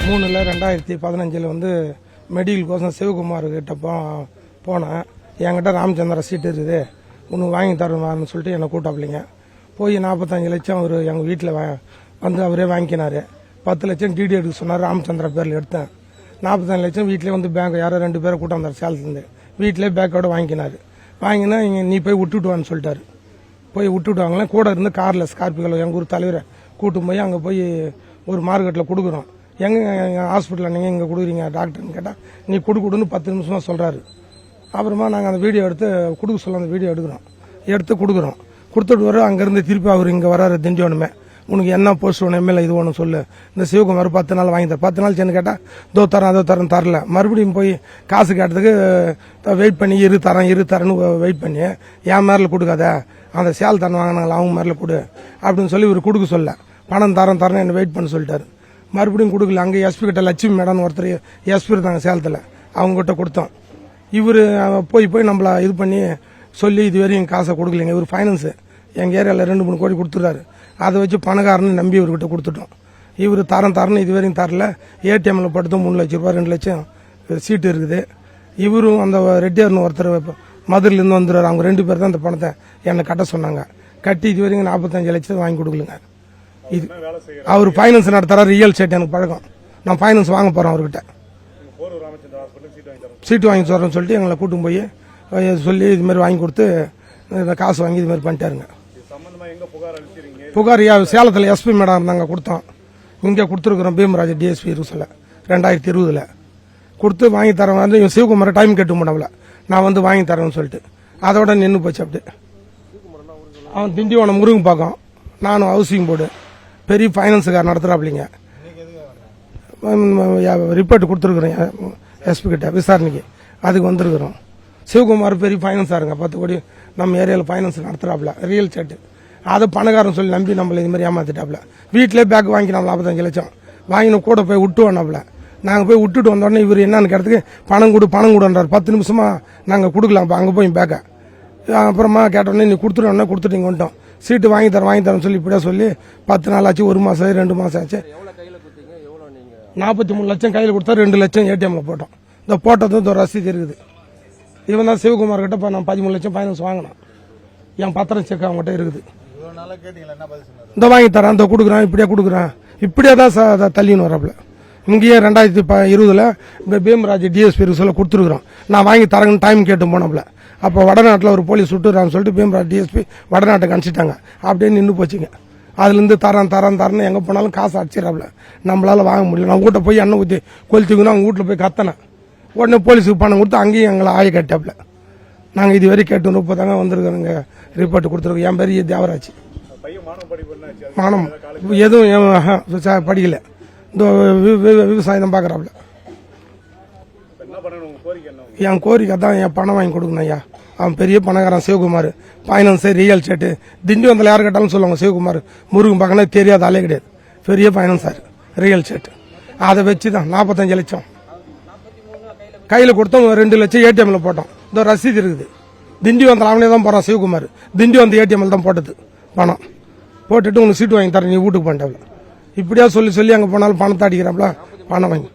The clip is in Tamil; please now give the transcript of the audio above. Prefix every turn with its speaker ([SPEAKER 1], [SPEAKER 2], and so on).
[SPEAKER 1] 3/2015 வந்து மெடிக்கல் கோசம் சிவகுமார் கிட்ட போனேன். என்கிட்ட ராமச்சந்திர சீட்டு இருக்குது, உனக்கு வாங்கி தரணும்னு சொல்லிட்டு என்னை கூட்டாப்பிள்ளைங்க. போய் 45 லட்சம் அவர் எங்கள் வீட்டில் வந்து அவரே வாங்கிக்கினார். 10 லட்சம் டிடி எடுக்க சொன்னார், ராமச்சந்திர பேரில் எடுத்தேன். 45 லட்சம் வீட்டிலே வந்து பேங்க் யாரோ 2 பேரை கூட்டம் வந்தார் சேலத்துலேருந்து. வீட்டிலே பேக்கோட வாங்கிக்கினார். வாங்கினா இங்கே நீ போய் விட்டுட்டு வான்னு சொல்லிட்டாரு. போய் விட்டுட்டு வாங்கலாம். கூட இருந்து காரில் ஸ்கார்பியோவில் எங்கள் ஊர் தலைவரை கூட்டும் போய் அங்கே போய் ஒரு மார்க்கெட்டில் கொடுக்குறோம். எங்கள் ஹாஸ்பிட்டலில் நீங்கள் இங்கே கொடுக்குறீங்க டாக்டர்னு கேட்டால் நீ கொடுன்னு 10 நிமிஷமாக சொல்கிறாரு. அப்புறமா நாங்கள் அந்த வீடியோ எடுத்து கொடுக்க சொல்ல அந்த வீடியோ எடுத்து கொடுக்குறோம். கொடுத்துட்டு வர அங்கேருந்து திருப்பி அவர் இங்கே வராரு திண்டிவனமே. உனக்கு என்ன போஸ்ட் ஒன்று எம்எல்ஏ இது ஒன்று சொல்லு, இந்த சிவகுமார் 10 நாள் வாங்கி தர. 10 நாள் சென்று கேட்டால் தோ தரேன் அதோ தரேன் தரல. மறுபடியும் போய் காசு கேட்டதுக்கு வெயிட் பண்ணி இரு தரேன்னு வெயிட் பண்ணி என் மேரில் கொடுக்காத, அந்த சேல் தரேன் வாங்கினாங்களா அவங்க மேரில் கொடு அப்படின்னு சொல்லி இவர் கொடுக்க சொல்ல. பணம் தரேன் என்ன வெயிட் பண்ண சொல்லிட்டாரு. மறுபடியும் கொடுக்கல. அங்கே எஸ்பி கிட்ட லட்சுமி மேடம் ஒருத்தர் எஸ்பி இருந்தாங்க சேலத்தில், அவங்ககிட்ட கொடுத்தோம். இவர் போய் நம்மள இது பண்ணி சொல்லி இது வரையும் காசை கொடுக்கலைங்க. இவர் ஃபைனான்ஸு எங்கள் ஏரியாவில் 2-3 கோடி கொடுத்துட்டாரு. அதை வச்சு பணக்காரன்னு நம்பி இவர்கிட்ட கொடுத்துட்டோம். இவர் தரேன்னு இது வரையும் தரல. ஏடிஎம்மில் போட்டு 3 லட்சம் ரூபாய் 2 லட்சம் சீட்டு இருக்குது. இவரும் அந்த ரெட்டியார்னு ஒருத்தர் மதுரையிலேருந்து வந்துடுவார். அவங்க 2 பேர் தான் அந்த பணத்தை என்னை கட்ட சொன்னாங்க. கட்டி இது வரைக்கும் 45 லட்சம் வாங்கி கொடுக்கலுங்க. இது அவர் ஃபைனான்ஸ் நடத்துறாரு. ரியல் எஸ்டேட் எனக்கு பழக்கம். நான் ஃபைனான்ஸ் வாங்க போகிறேன் அவர்கிட்ட. சீட்டு வாங்கி தரோன்னு சொல்லிட்டு எங்களை கூட்டும் போய் சொல்லி இது மாதிரி வாங்கி கொடுத்து காசு வாங்கி இது மாதிரி பண்ணிட்டாருங்க. புகார் சேலத்தில் எஸ்பி மேடம் இருந்தாங்க, கொடுத்தோம். இங்கே கொடுத்துருக்குறோம் பீமராஜ் டிஎஸ்பி ரூசில் 2020 கொடுத்து வாங்கி தரேன் வந்து இவன் சிவகுமாரை டைம் கேட்டு போனவள நான் வந்து வாங்கி தரேன்னு சொல்லிட்டு அதோட நின்று போச்சு. அப்படி அவன் திண்டிவனம் முருகன் பார்க்கும், நானும் ஹவுசிங் போர்டு பெரிய ஃபைனான்ஸுக்கார் நடத்துகிறாப்பிள்ளைங்க. ரிப்போர்ட் கொடுத்துருக்குறேன் எஸ்பி கிட்ட விசாரணைக்கு, அதுக்கு வந்திருக்கிறோம். சிவகுமார் பெரிய ஃபைனான்ஸாருங்க, 10 கோடி நம்ம ஏரியாவில் ஃபைனான்ஸ் நடத்துகிறாப்புல ரியல் எஸ்டேட். அதை பணக்காரன் சொல்லி நம்பி நம்மள இது மாதிரி ஏமாத்திட்டாப்புல. வீட்டிலே பேக் வாங்கிக்கலாம் 45 லட்சம் வாங்கின கூட போய் விட்டு வந்தாப்புல. நாங்கள் போய் விட்டுட்டு வந்தோடனே இவர் என்னன்னு கேட்டதுக்கு பணம் கொடுன்றார். 10 நிமிஷமா நாங்கள் கொடுக்கலாம் அங்கே போய் பேக்கை. அப்புறமா கேட்டோடனே நீ கொடுத்துட்டீங்க வந்துட்டோம். சீட்டு வாங்கி தரேன்னு சொல்லி இப்படியா சொல்லி 10 நாள் ஆச்சு, 1 மாதம் 2 மாதம் ஆச்சு. 43 லட்சம் கையில் கொடுத்தா 2 லட்சம் ஏடிஎம்ல போட்டோம். இந்த போட்டது ரசீது இருக்குது. இவன் தான் சிவகுமார் கிட்ட நான் 13 லட்சம் ஃபைனான்ஸ் வாங்கினேன். என் பத்திரம் செக் அவங்ககிட்ட இருக்குது. இந்த வாங்கி தரேன், இந்த கொடுக்குறேன், இப்படியே கொடுக்குறேன், இப்படியே தான் தள்ளின்னு வரப்பல. இங்கேயே 2020 பீமராஜ் டிஎஸ்பி சொல்ல கொடுத்துருக்குறோம். நான் வாங்கி தரேன்னு டைம் கேட்டு போனப்பல. அப்போ வடநாட்டில் ஒரு போலீஸ் சுட்டுறான்னு சொல்லிட்டு பீமராஜ் டிஎஸ்பி வடநாட்டுக்கு அனுப்பிச்சிட்டாங்க. அப்படியே நின்று போச்சுங்க. அதுலேருந்து தரேன்னு எங்கே போனாலும் காசு அடிச்சிடறாப்புல. நம்மளால வாங்க முடியல. நான் வீட்டை போய் எண்ணெய் ஊற்றி கொளுத்திக்கணும், அவங்க வீட்டில் போய் கத்தனேன். உடனே போலீஸுக்கு பணம் கொடுத்து அங்கேயும் எங்களை ஆய கட்டாப்புல. நாங்கள் இது வரைக்கும் கேட்டு 30 தாங்க வந்திருக்கிறோங்க. ரிப்போர்ட் கொடுத்துருக்கோம். என் பேர் தேவராஜ். மானம் எதுவும் படிக்கல, இந்த விவசாயம் தான் பார்க்குறாப்புல. என் கோரிக்கை தான் என் பணம் வாங்கி கொடுக்கணும் ஐயா. அவன் பெரிய பணக்காரன் சிவகுமார், ஃபைனான்ஸு ரியல் எஸ்டேட்டு. திண்டிவனத்தில் யார் கேட்டாலும் சொல்லுவாங்க சிவகுமார் முருகன் பார்க்கணும், தெரியாத ஆளே கிடையாது. பெரிய ஃபைனான்ஸார் ரியல் எஸ்டேட். அதை வச்சு தான் 45 லட்சம் கையில் கொடுத்தோம். 2 லட்சம் ஏடிஎம்ல போட்டோம். இந்த ரசீது இருக்குது. திண்டிவனத்தில் அவனே தான் போகிறான் சிவகுமார். திண்டிவனத்து ஏடிஎம்ல தான் போட்டது பணம். போட்டுட்டு உனக்கு சீட்டு வாங்கி தரேன், நீ வீட்டுக்கு பண்ணிட்டாப்ல. இப்படியா சொல்லி அங்கே போனாலும் பணத்தை அடிக்கிறாப்ல. பணம் வாங்கி